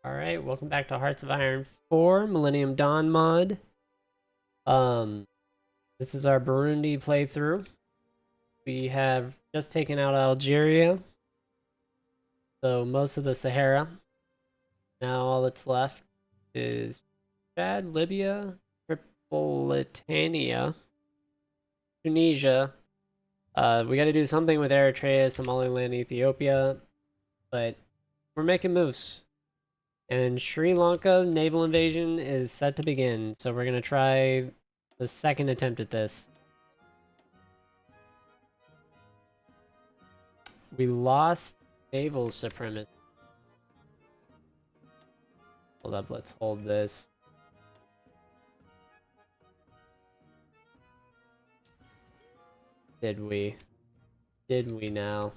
Alright, welcome back to Hearts of Iron 4, Millennium Dawn mod. Um, this is our Burundi playthrough. We have just taken out Algeria, so most of the Sahara. Now all that's left is Chad, Libya, Tripolitania, Tunisia. We gotta do something with Eritrea, Somaliland, Ethiopia, but we're making moves. And Sri Lanka naval invasion is set to begin, so we're gonna try the second attempt at this. We lost naval supremacy. Hold up, let's hold this. Did we? Did we now?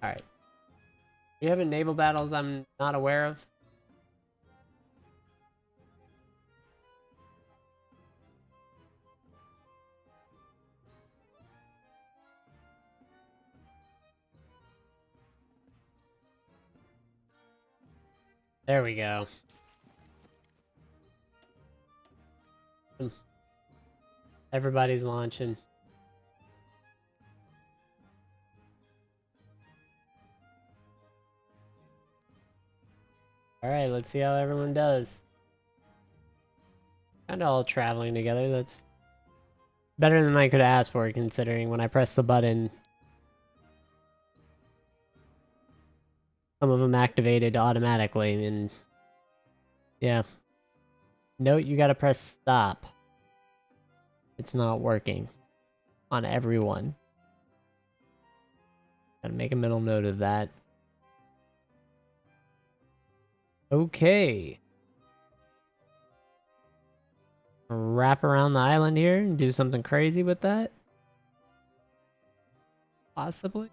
Alright. We having naval battles I'm not aware of? There we go. Everybody's launching. Alright, let's see how everyone does. Kinda all traveling together, that's better than I could ask for, considering when I press the button, some of them activated automatically, and yeah. Note you gotta press stop. It's not working on everyone. Gotta make a mental note of that. Okay. Wrap around the island here and do something crazy with that? Possibly.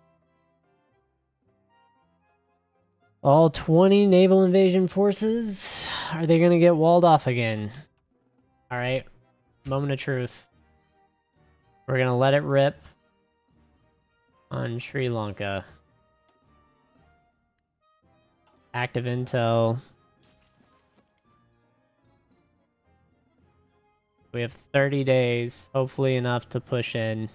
All 20 naval invasion forces? Are they gonna get walled off again? Alright. Moment of truth. We're gonna let it rip on Sri Lanka. Active intel. We have 30 days, hopefully enough to push in.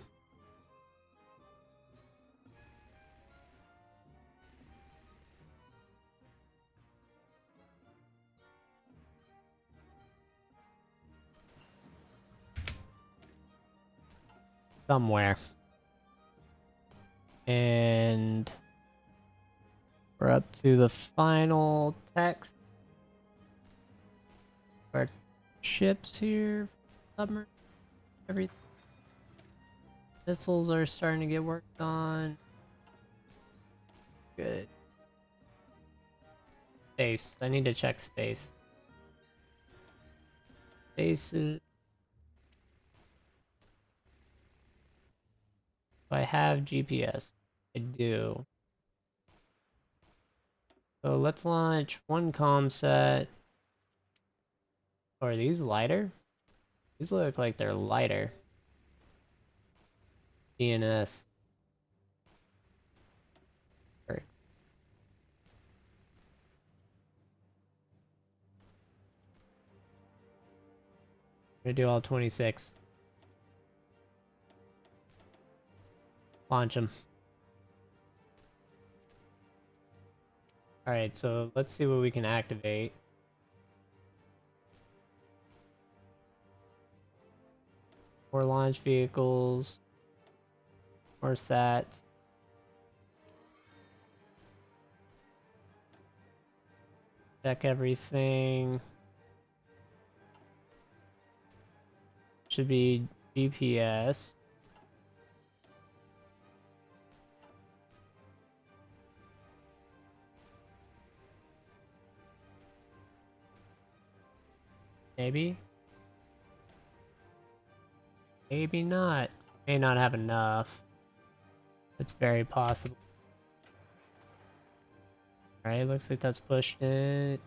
Somewhere. And we're up to the final text. Our ships here, submarine, everything. Missiles are starting to get worked on. Good. Space. I need to check space. Space is... Do I have GPS? I do. So let's launch one comm set. Oh, are these lighter? These look like they're lighter. DNS. I'm gonna do all 26. Launch them. Alright, so let's see what we can activate. More launch vehicles. More sats. Check everything. Should be GPS. Maybe? Maybe not. May not have enough. It's very possible. Alright, looks like that's pushed it.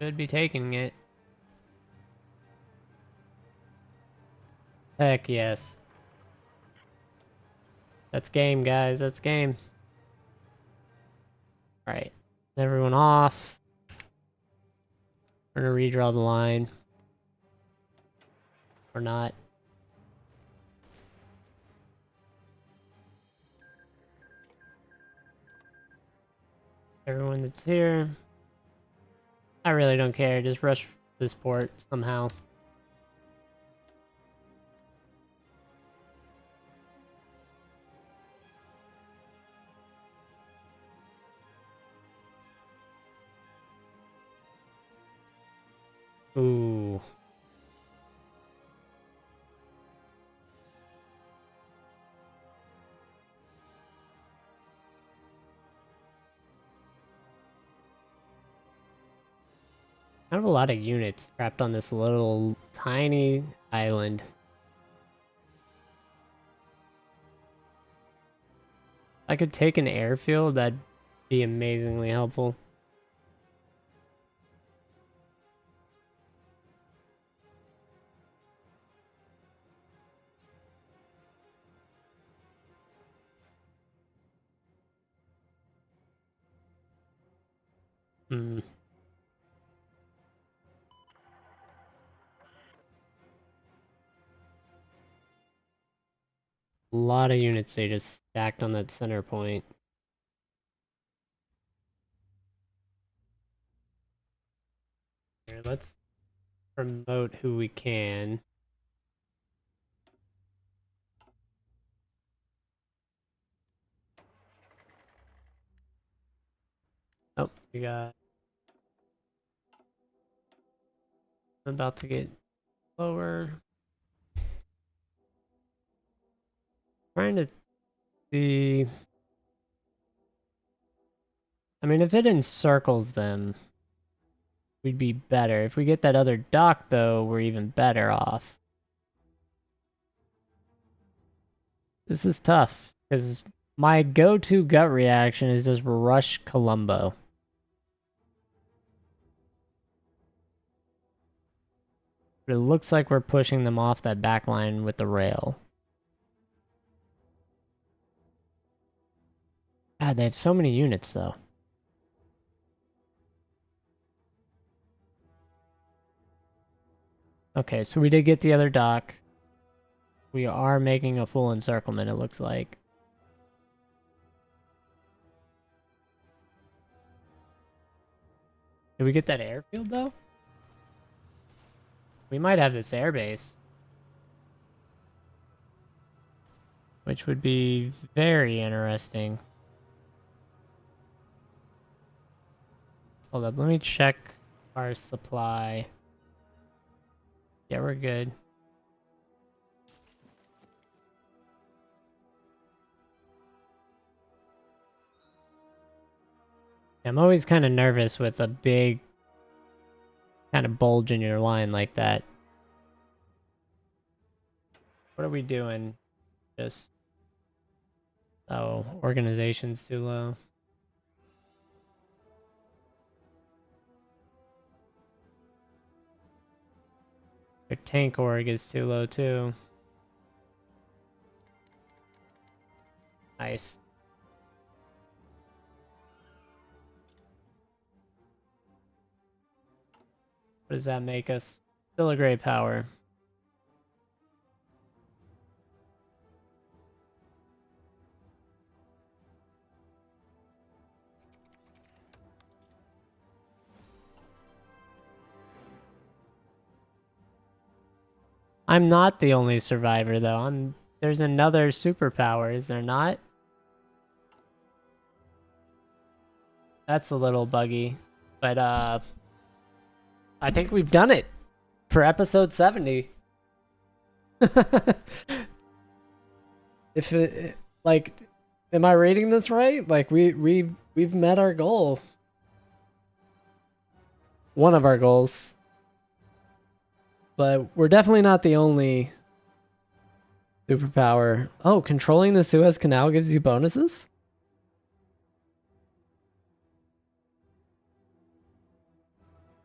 Should be taking it. Heck yes. That's game, guys. That's game. Alright. Everyone off. We're gonna redraw the line. Or not. Everyone that's here. I really don't care. Just rush this port somehow. Ooh. I have a lot of units trapped on this little tiny island. If I could take an airfield, that'd be amazingly helpful. Hmm. A lot of units they just stacked on that center point. Here, let's promote who we can. Oh, we got... I'm about to get lower. Trying to see... I mean, if it encircles them, we'd be better. If we get that other dock, though, we're even better off. This is tough, because my go-to gut reaction is just rush Colombo. But it looks like we're pushing them off that back line with the rail. God, they have so many units, though. Okay, so we did get the other dock. We are making a full encirclement, it looks like. Did we get that airfield, though? We might have this airbase. Which would be very interesting. Hold up, let me check our supply. Yeah, we're good. I'm always kind of nervous with a big kind of bulge in your line like that. What are we doing? Just... Oh, organization's too low. Their tank org is too low too. Nice. What does that make us? Still a great power. I'm not the only survivor though. There's another superpower, is there not? That's a little buggy. But I think we've done it for episode 70. If it, like, am I rating this right? Like we've met our goal. One of our goals. But we're definitely not the only superpower. Oh, controlling the Suez Canal gives you bonuses?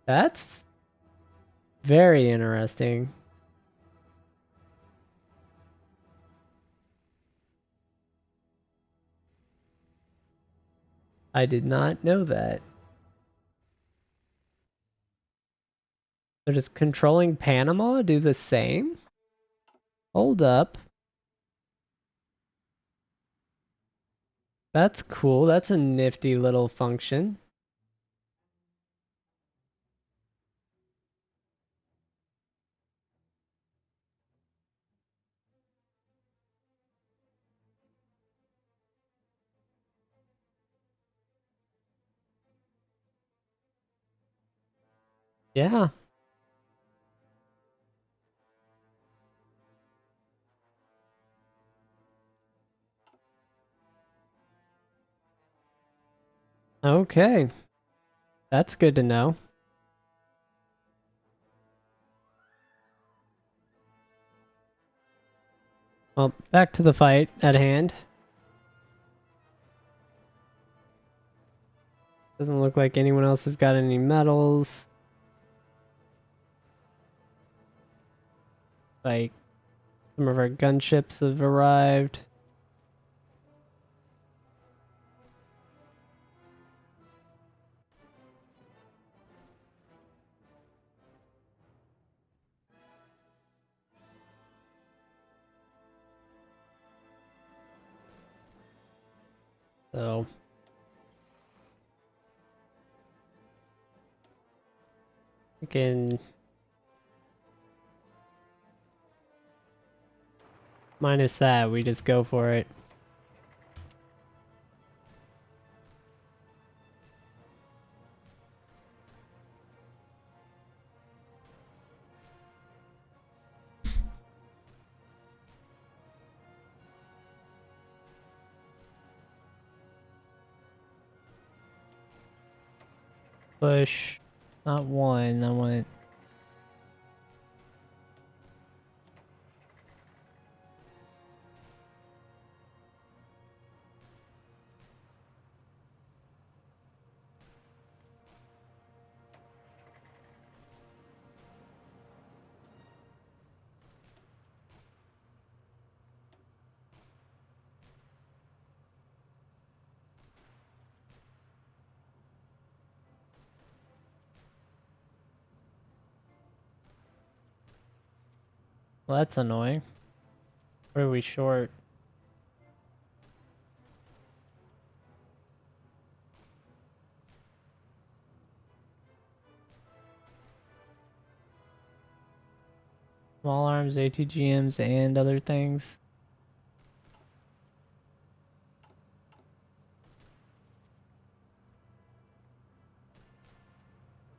That's very interesting. I did not know that. So does controlling Panama do the same? Hold up. That's cool. That's a nifty little function. Yeah. Okay. That's good to know. Well, back to the fight at hand. Doesn't look like anyone else has got any medals. Like, some of our gunships have arrived. So we can minus that, we just go for it. Push. Not one, I want... Well, that's annoying. What are we short? Small arms, ATGMs, and other things.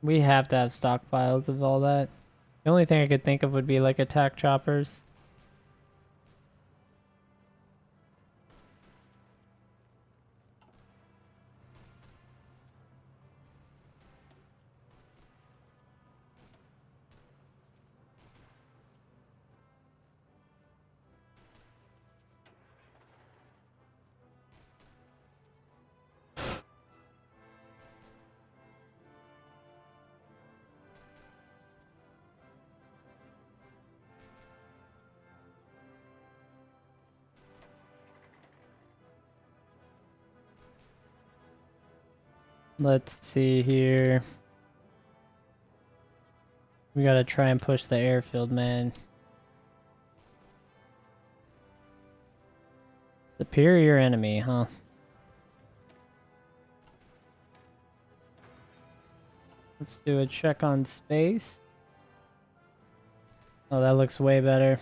We have to have stockpiles of all that. The only thing I could think of would be like attack choppers. Let's see here. We gotta try and push the airfield, man. Superior enemy, huh? Let's do a check on space. Oh, that looks way better.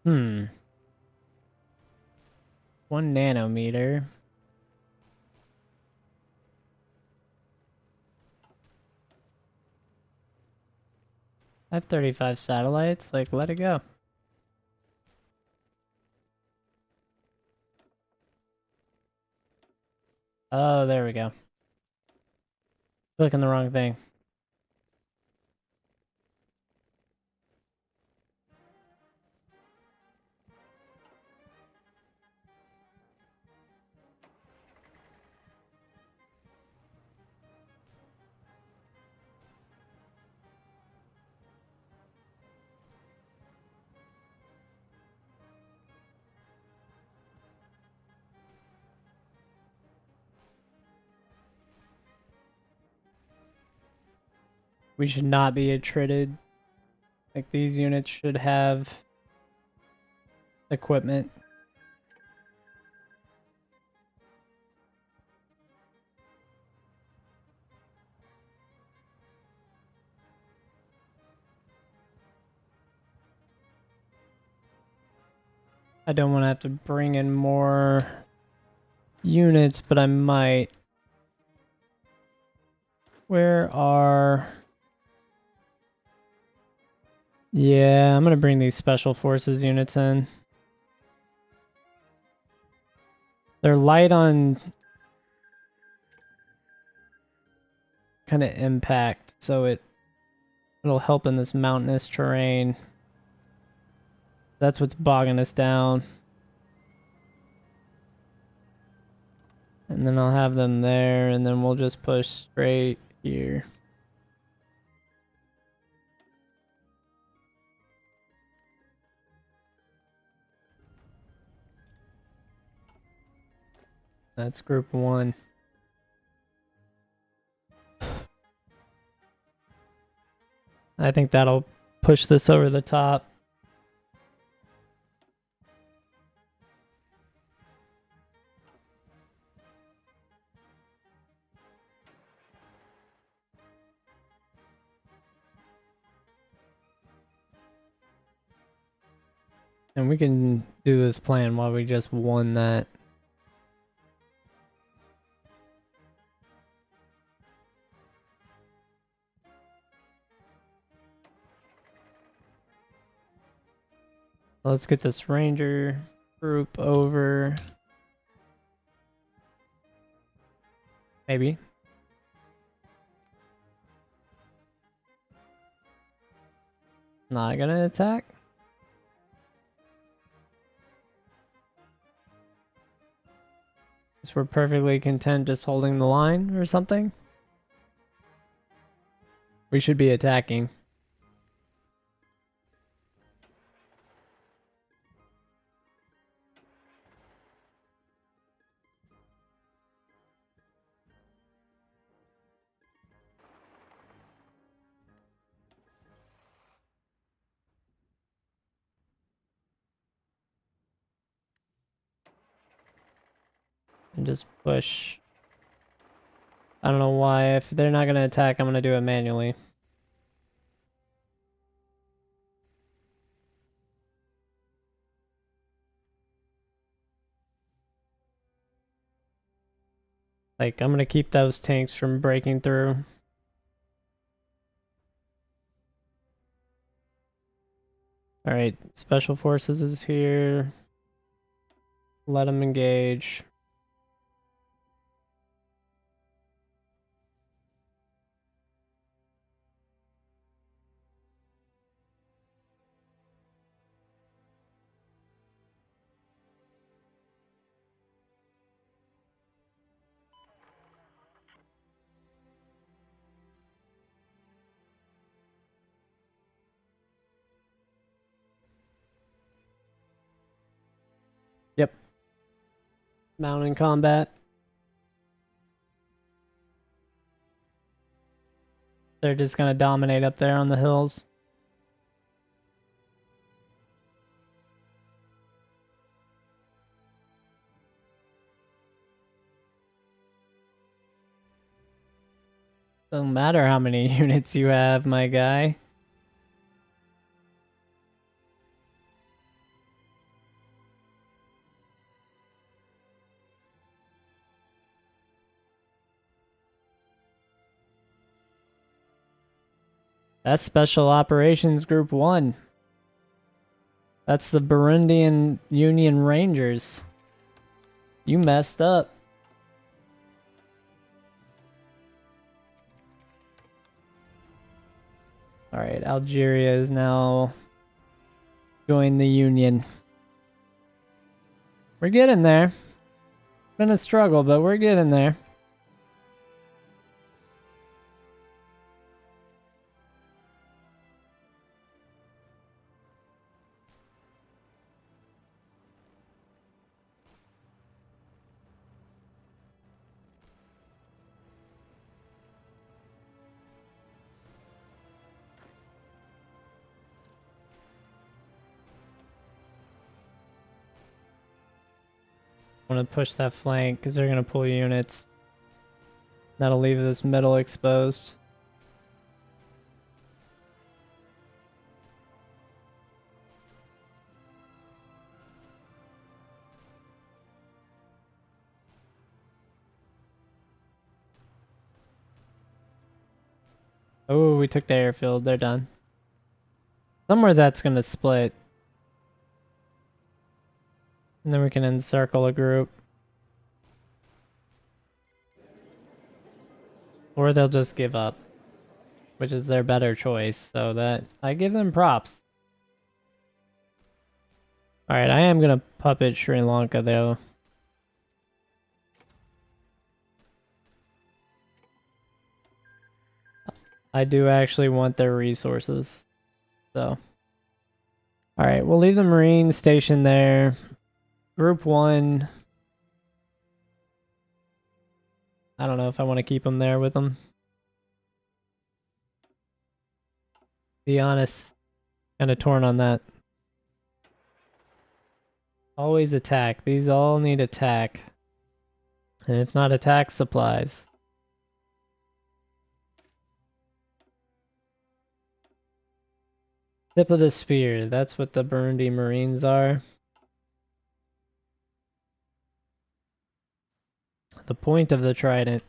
Hmm. 1 nanometer. I have 35 satellites. Like, let it go. Oh, there we go. Clicking the wrong thing. We should not be attrited. Like, these units should have equipment. I don't want to have to bring in more units, but I might. Where are... Yeah, I'm going to bring these special forces units in. They're light on kind of impact, so it'll help in this mountainous terrain. That's what's bogging us down. And then I'll have them there, and then we'll just push straight here. That's group 1. I think that'll push this over the top. And we can do this plan while we just won that. Let's get this ranger group over. Maybe. Not gonna attack. Guess we're perfectly content just holding the line or something. We should be attacking. And just push. I don't know why. If they're not gonna attack, I'm gonna do it manually. Like, I'm gonna keep those tanks from breaking through. Alright, Special Forces is here. Let them engage. Yep. Mountain combat. They're just gonna dominate up there on the hills. Doesn't matter how many units you have, my guy. That's Special Operations Group 1. That's the Burundian Union Rangers. You messed up. Alright, Algeria is now joined the Union. We're getting there. Been a struggle, but we're getting there. I want to push that flank because they're going to pull units. That'll leave this middle exposed. Oh, we took the airfield. They're done. Somewhere that's going to split. And then we can encircle a group. Or they'll just give up, which is their better choice. So that I give them props. Alright, I am going to puppet Sri Lanka though. I do actually want their resources. So. Alright, we'll leave the Marines stationed there. Group 1. I don't know if I want to keep them there with them. Be honest. Kind of torn on that. Always attack. These all need attack. And if not attack, supplies. Tip of the spear. That's what the Burundi Marines are. The point of the trident.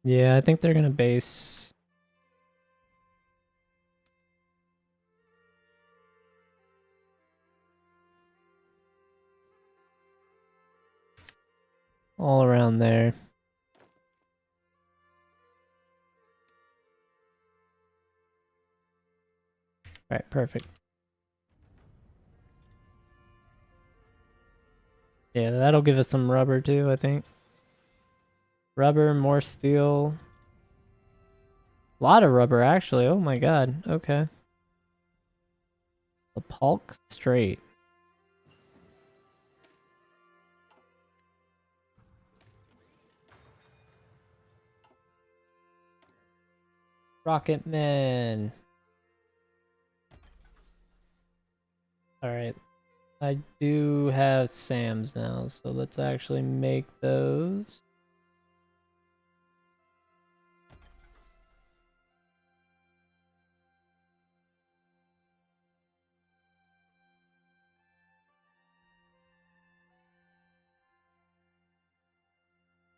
Yeah, I think they're gonna base. All around there. Alright, perfect. Yeah, that'll give us some rubber too, I think. Rubber, more steel. A lot of rubber, actually. Oh my god. Okay. The Polk Strait. Rocket Man. Alright. I do have SAMs now, so let's actually make those.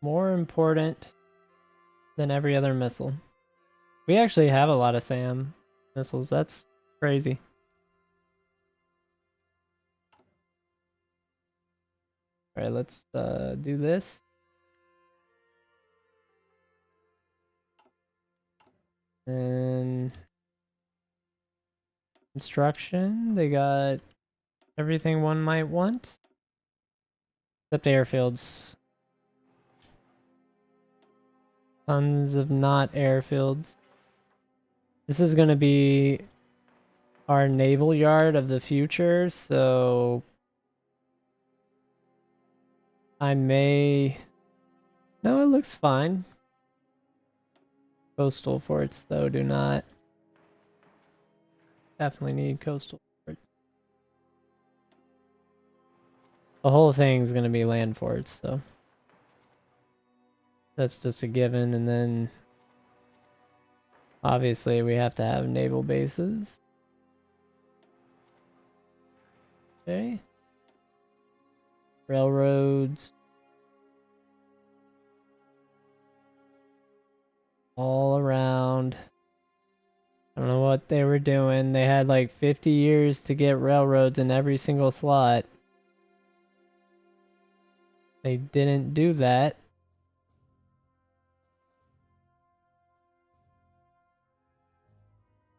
More important than every other missile. We actually have a lot of SAM missiles. That's crazy. Alright, let's do this. And construction, they got everything one might want. Except airfields. Tons of not airfields. This is going to be our naval yard of the future, so I may... No, it looks fine. Coastal forts, though, do not. Definitely need coastal forts. The whole thing's going to be land forts, so that's just a given, and then obviously we have to have naval bases. Okay. Railroads. all around. I don't know what they were doing. They had like 50 years to get railroads in every single slot. They didn't do that.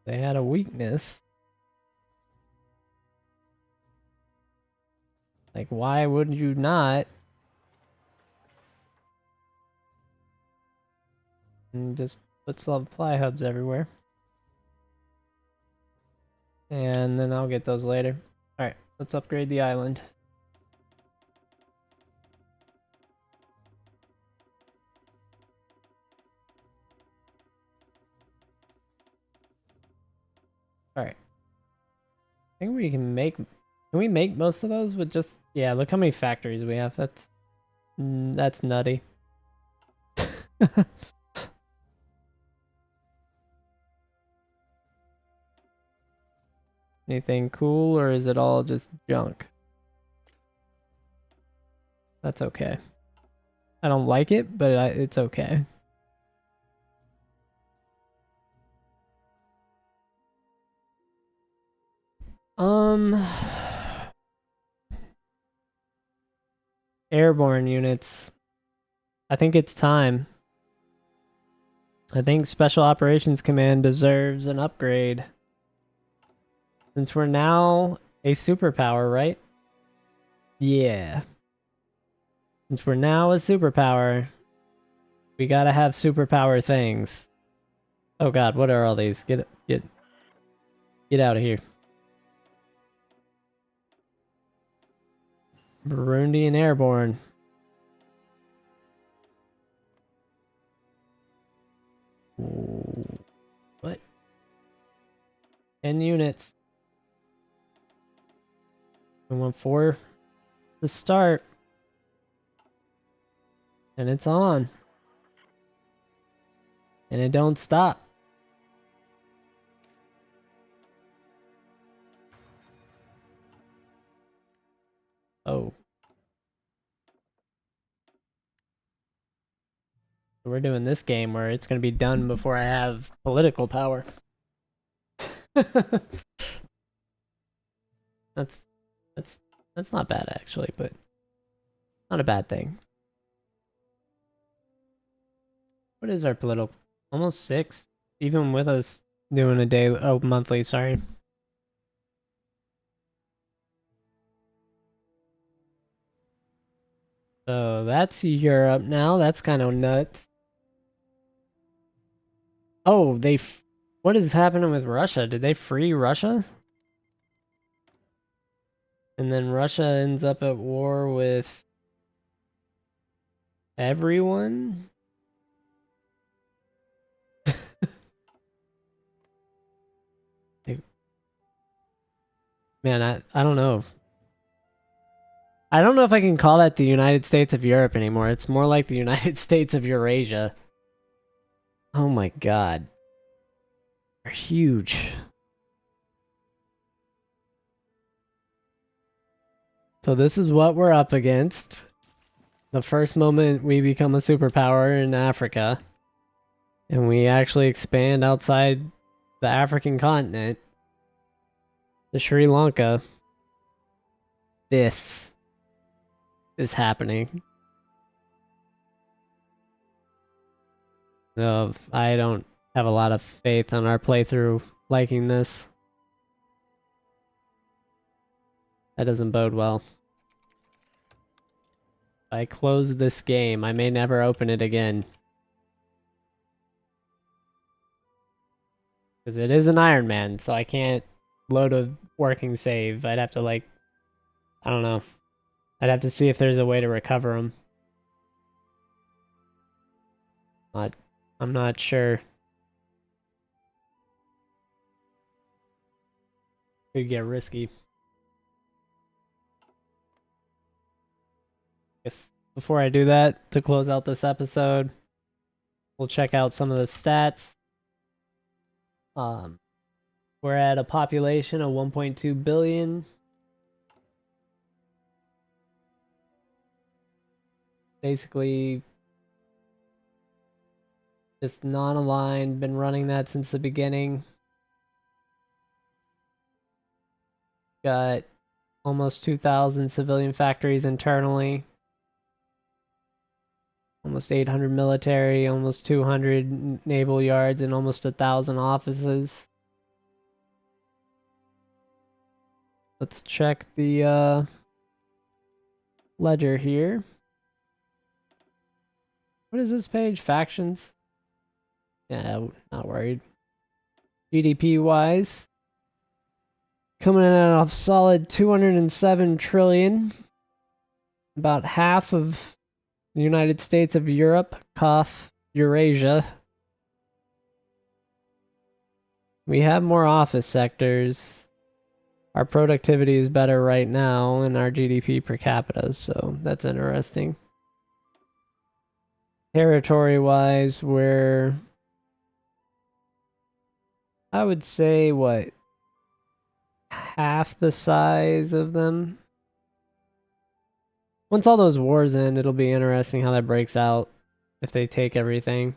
They had a weakness. Like, why would you not? And just put supply hubs everywhere. And then I'll get those later. Alright, let's upgrade the island. Alright. I think we can make... Can we make most of those with just... Yeah, look how many factories we have. That's nutty. Anything cool, or is it all just junk? That's okay. I don't like it, but it's okay. Airborne units. I think it's time. I think Special Operations Command deserves an upgrade. Since we're now a superpower, right? Yeah. Since we're now a superpower, we gotta have superpower things. Oh god, what are all these? Get out of here. Burundian Airborne. Ooh. What? 10 units. We want 4 to start. And it's on. And it don't stop. Oh. We're doing this game where it's going to be done before I have political power. That's not bad actually, but not a bad thing. What is our political? Almost 6, even with us doing a day, monthly. Sorry. So that's Europe now. That's kind of nuts. Oh, what is happening with Russia? Did they free Russia? And then Russia ends up at war with everyone? Man, I don't know. I don't know if I can call that the United States of Europe anymore. It's more like the United States of Eurasia. Oh my god. They're huge. So this is what we're up against. The first moment we become a superpower in Africa. And we actually expand outside the African continent. To Sri Lanka. This is happening. No, I don't have a lot of faith on our playthrough liking this. That doesn't bode well. If I close this game, I may never open it again. Because it is an Ironman, so I can't load a working save. I'd have to I don't know. I'd have to see if there's a way to recover them. I'm not sure. Could get risky. Guess before I do that, to close out this episode, we'll check out some of the stats. We're at a population of 1.2 billion. Basically, Just non-aligned, been running that since the beginning. Got almost 2,000 civilian factories internally. Almost 800 military, almost 200 naval yards, and almost 1,000 offices. Let's check the ledger here. What is this page? Factions? Yeah, not worried. GDP wise, coming in at a solid 207 trillion. About half of the United States of Europe, cough, Eurasia. We have more office sectors. Our productivity is better right now, and our GDP per capita, so that's interesting. Territory-wise, we're, I would say, what, half the size of them? Once all those wars end, it'll be interesting how that breaks out if they take everything.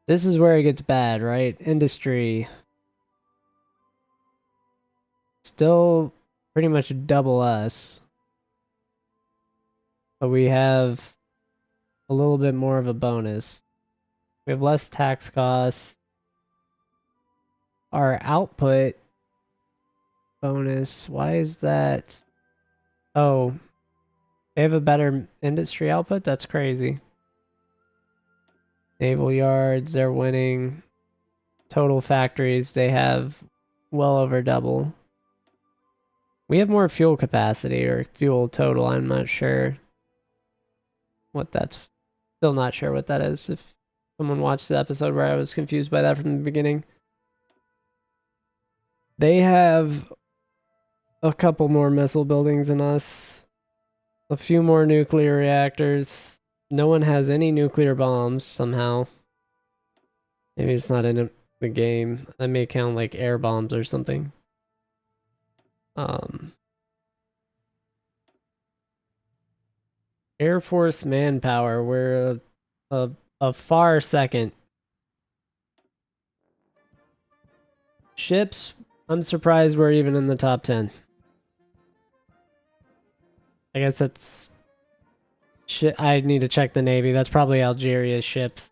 This is where it gets bad, right? Industry. Still pretty much double us. But we have a little bit more of a bonus. We have less tax costs. Our output bonus, why is that? Oh, they have a better industry output? That's crazy. Naval yards, they're winning. Total factories, they have well over double. We have more fuel capacity, or fuel total, I'm not sure what that's. Still not sure what that is. If someone watched the episode where I was confused by that from the beginning. They have a couple more missile buildings than us. A few more nuclear reactors. No one has any nuclear bombs somehow. Maybe it's not in the game. That may count like air bombs or something. Air Force manpower, we're a far second. Ships, I'm surprised we're even in the top 10. I guess that's shit. I need to check the Navy. That's probably Algeria's ships.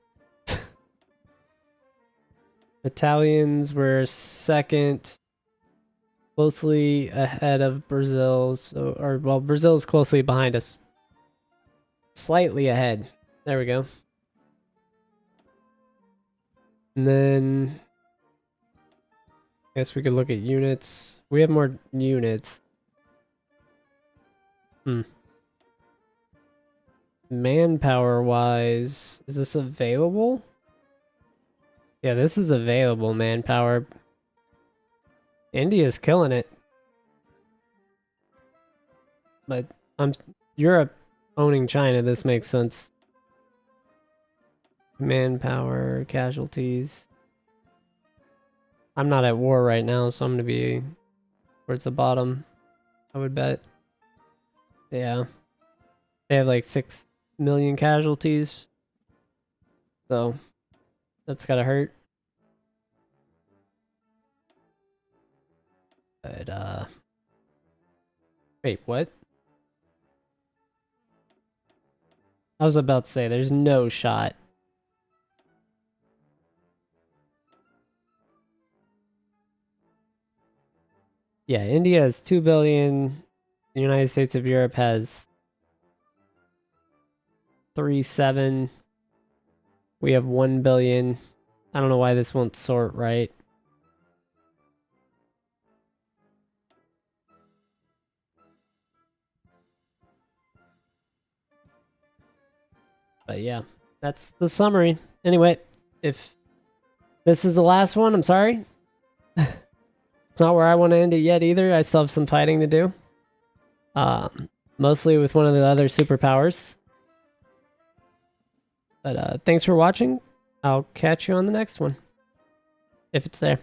Battalions were second, closely ahead of Brazil. Well, Brazil's closely behind us. Slightly ahead. There we go. And then I guess we could look at units. We have more units. Manpower wise, is this available? Yeah, this is available manpower. India's killing it. But Europe owning China, this makes sense. Manpower, casualties. I'm not at war right now, so I'm gonna be towards the bottom, I would bet. Yeah. They have like 6 million casualties. So that's gotta hurt. But wait, what? I was about to say there's no shot. Yeah, India has 2 billion. The United States of Europe has 3.7. We have 1 billion. I don't know why this won't sort right. But yeah, that's the summary. Anyway, if this is the last one, I'm sorry. It's not where I want to end it yet either. I still have some fighting to do. Mostly with one of the other superpowers. But thanks for watching. I'll catch you on the next one. If it's there.